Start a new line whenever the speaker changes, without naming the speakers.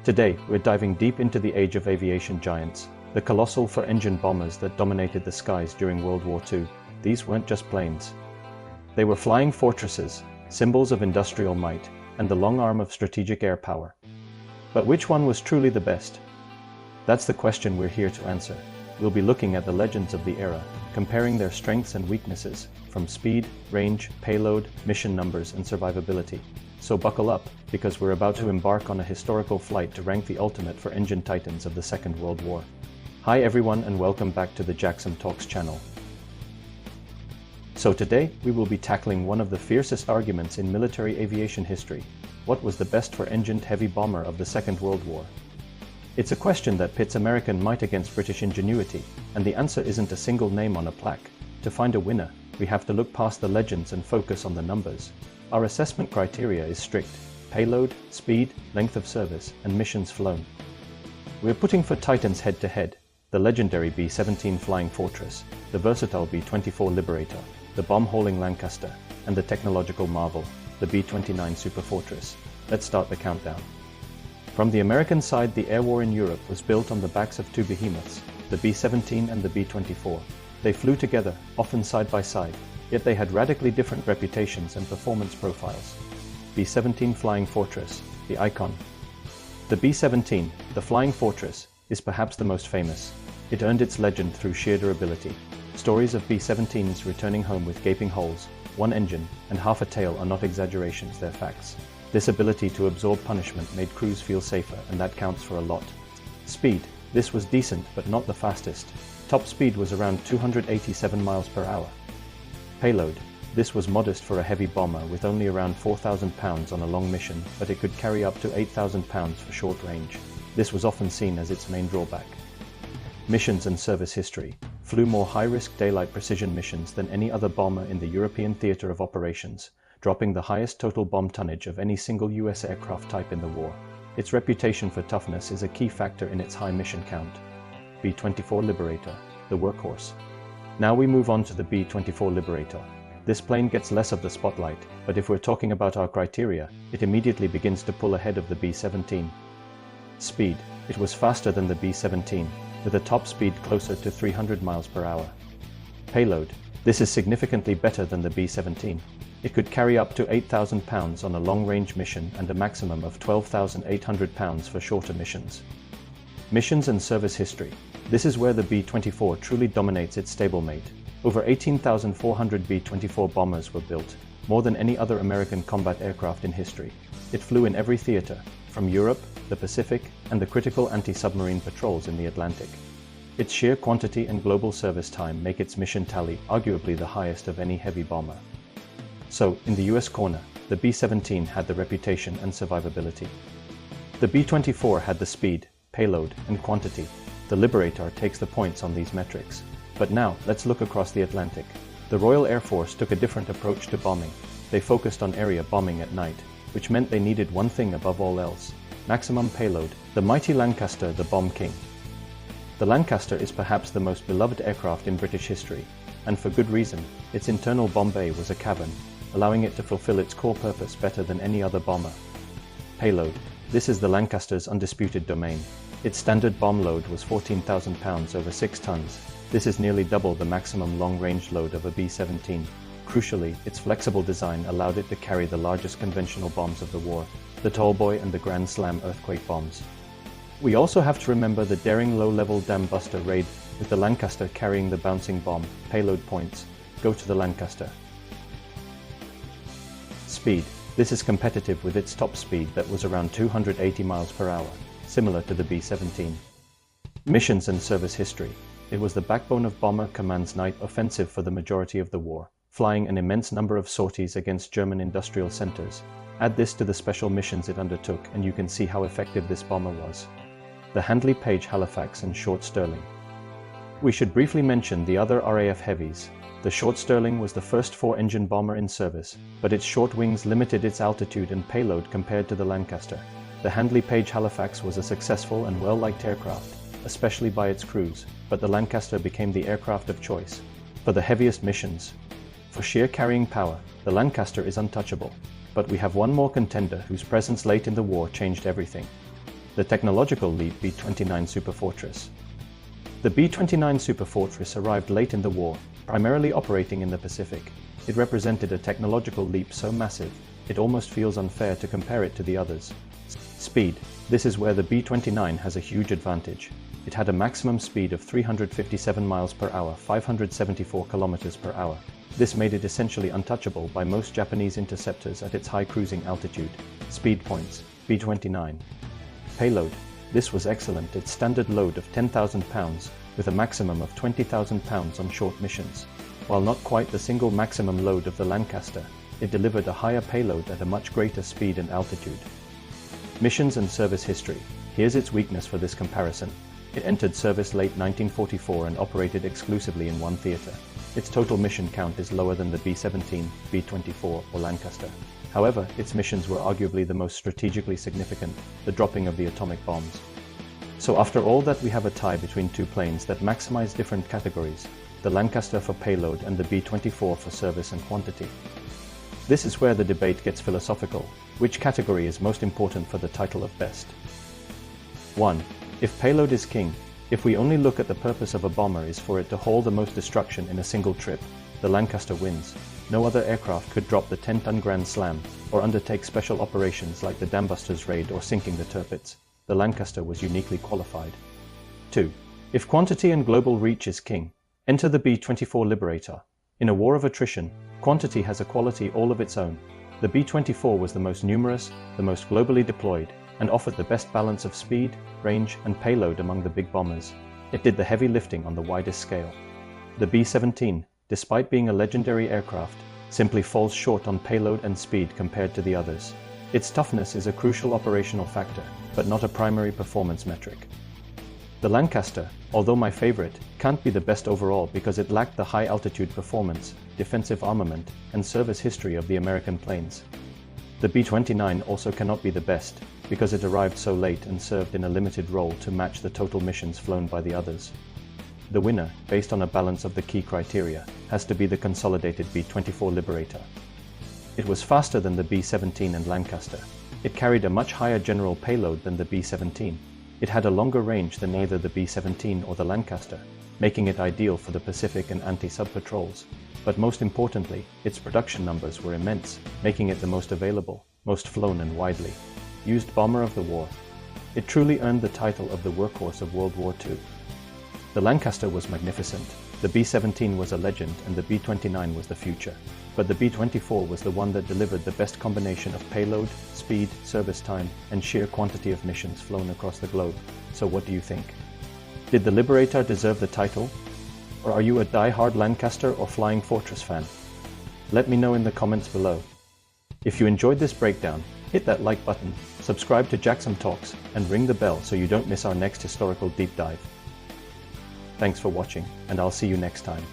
Today, we're diving deep into the age of aviation giants, the colossal four-engine bombers that dominated the skies during World War II. These weren't just planes. They were flying fortresses, symbols of industrial might, and the long arm of strategic air power. But which one was truly the best? That's the question we're here to answer. We'll be looking at the legends of the era, comparing their strengths and weaknesses, from speed, range, payload, mission numbers, and survivability. So buckle up, because we're about to embark on a historical flight to rank the ultimate four-engine titans of the Second World War. Hi everyone, and welcome back to the Jaxom Talks channel. So today, we will be tackling one of the fiercest arguments in military aviation history. What was the best four-engined heavy bomber of the Second World War? It's a question that pits American might against British ingenuity, and the answer isn't a single name on a plaque. To find a winner, we have to look past the legends and focus on the numbers. Our assessment criteria is strict: payload, speed, length of service, and missions flown. We're putting four titans head-to-head: the legendary B-17 Flying Fortress, the versatile B-24 Liberator, the bomb-hauling Lancaster, and the technological marvel, the B-29 Superfortress. Let's start the countdown. From the American side, the air war in Europe was built on the backs of two behemoths, the B-17 and the B-24. They flew together, often side by side, yet they had radically different reputations and performance profiles. B-17 Flying Fortress, the icon. The B-17, the Flying Fortress, is perhaps the most famous. It earned its legend through sheer durability. Stories of B-17s returning home with gaping holes, one engine, and half a tail are not exaggerations, they're facts. This ability to absorb punishment made crews feel safer, and that counts for a lot. Speed. This was decent, but not the fastest. Top speed was around 287 miles per hour. Payload. This was modest for a heavy bomber with only around 4,000 pounds on a long mission, but it could carry up to 8,000 pounds for short range. This was often seen as its main drawback. Missions and service history. Flew more high-risk daylight precision missions than any other bomber in the European theater of operations, dropping the highest total bomb tonnage of any single US aircraft type in the war. Its reputation for toughness is a key factor in its high mission count. B-24 Liberator, the workhorse. Now we move on to the B-24 Liberator. This plane gets less of the spotlight, but if we're talking about our criteria, it immediately begins to pull ahead of the B-17. Speed. It was faster than the B-17, with a top speed closer to 300 miles per hour. Payload. This is significantly better than the B-17. It could carry up to 8,000 pounds on a long-range mission and a maximum of 12,800 pounds for shorter missions. Missions and service history. This is where the B-24 truly dominates its stablemate. Over 18,400 B-24 bombers were built, more than any other American combat aircraft in history. It flew in every theater, from Europe, the Pacific, and the critical anti-submarine patrols in the Atlantic. Its sheer quantity and global service time make its mission tally arguably the highest of any heavy bomber. So, in the US corner, the B-17 had the reputation and survivability. The B-24 had the speed, payload, and quantity. The Liberator takes the points on these metrics. But now, let's look across the Atlantic. The Royal Air Force took a different approach to bombing. They focused on area bombing at night, which meant they needed one thing above all else: maximum payload. The mighty Lancaster, the bomb king. The Lancaster is perhaps the most beloved aircraft in British history, and for good reason. Its internal bomb bay was a cavern, allowing it to fulfill its core purpose better than any other bomber. Payload. This is the Lancaster's undisputed domain. Its standard bomb load was 14,000 pounds over 6 tons. This is nearly double the maximum long-range load of a B-17. Crucially, its flexible design allowed it to carry the largest conventional bombs of the war, the Tallboy and the Grand Slam earthquake bombs. We also have to remember the daring low-level Dam Buster raid, with the Lancaster carrying the bouncing bomb. Payload points. Go to the Lancaster. Speed. This is competitive with its top speed that was around 280 miles per hour, similar to the B-17. Missions and service history. It was the backbone of Bomber Command's night offensive for the majority of the war, flying an immense number of sorties against German industrial centers. Add this to the special missions it undertook, and you can see how effective this bomber was. The Handley Page Halifax and Short Stirling. We should briefly mention the other RAF heavies. The Short Stirling was the first four-engine bomber in service, but its short wings limited its altitude and payload compared to the Lancaster. The Handley Page Halifax was a successful and well-liked aircraft, especially by its crews, but the Lancaster became the aircraft of choice for the heaviest missions. For sheer carrying power, the Lancaster is untouchable, but we have one more contender whose presence late in the war changed everything. the technological leap B-29 Superfortress. The B-29 Superfortress arrived late in the war, primarily operating in the Pacific. It represented a technological leap so massive, it almost feels unfair to compare it to the others. Speed. This is where the B-29 has a huge advantage. It had a maximum speed of 357 miles per hour, 574 kilometers per hour. This made it essentially untouchable by most Japanese interceptors at its high cruising altitude. Speed points. B-29. Payload. This was excellent. Its standard load of 10,000 pounds, with a maximum of 20,000 pounds on short missions. While not quite the single maximum load of the Lancaster, it delivered a higher payload at a much greater speed and altitude. Missions and service history. Here's its weakness for this comparison. It entered service late 1944 and operated exclusively in one theater. Its total mission count is lower than the B-17, B-24, or Lancaster. However, its missions were arguably the most strategically significant, the dropping of the atomic bombs. So after all that, we have a tie between two planes that maximize different categories, the Lancaster for payload and the B-24 for service and quantity. This is where the debate gets philosophical. Which category is most important for the title of best? 1. If payload is king, if we only look at the purpose of a bomber is for it to haul the most destruction in a single trip, the Lancaster wins. No other aircraft could drop the 10-ton Grand Slam, or undertake special operations like the Dambusters raid or sinking the Tirpitz. The Lancaster was uniquely qualified. 2. If quantity and global reach is king, enter the B-24 Liberator. In a war of attrition, quantity has a quality all of its own. The B-24 was the most numerous, the most globally deployed, and offered the best balance of speed, range, and payload among the big bombers. It did the heavy lifting on the widest scale. The B-17, despite being a legendary aircraft, simply falls short on payload and speed compared to the others. Its toughness is a crucial operational factor, but not a primary performance metric. The Lancaster, although my favorite, can't be the best overall because it lacked the high-altitude performance, defensive armament, and service history of the American planes. The B-29 also cannot be the best, because it arrived so late and served in a limited role to match the total missions flown by the others. The winner, based on a balance of the key criteria, has to be the consolidated B-24 Liberator. It was faster than the B-17 and Lancaster. It carried a much higher general payload than the B-17. It had a longer range than either the B-17 or the Lancaster, making it ideal for the Pacific and anti-sub patrols. But most importantly, its production numbers were immense, making it the most available, most flown and widely used bomber of the war. It truly earned the title of the workhorse of World War II. The Lancaster was magnificent, the B-17 was a legend, and the B-29 was the future. But the B-24 was the one that delivered the best combination of payload, speed, service time, and sheer quantity of missions flown across the globe. So what do you think? Did the Liberator deserve the title? Or are you a die-hard Lancaster or Flying Fortress fan? Let me know in the comments below. If you enjoyed this breakdown, hit that like button, subscribe to Jaxom Talks, and ring the bell so you don't miss our next historical deep dive. Thanks for watching, and I'll see you next time.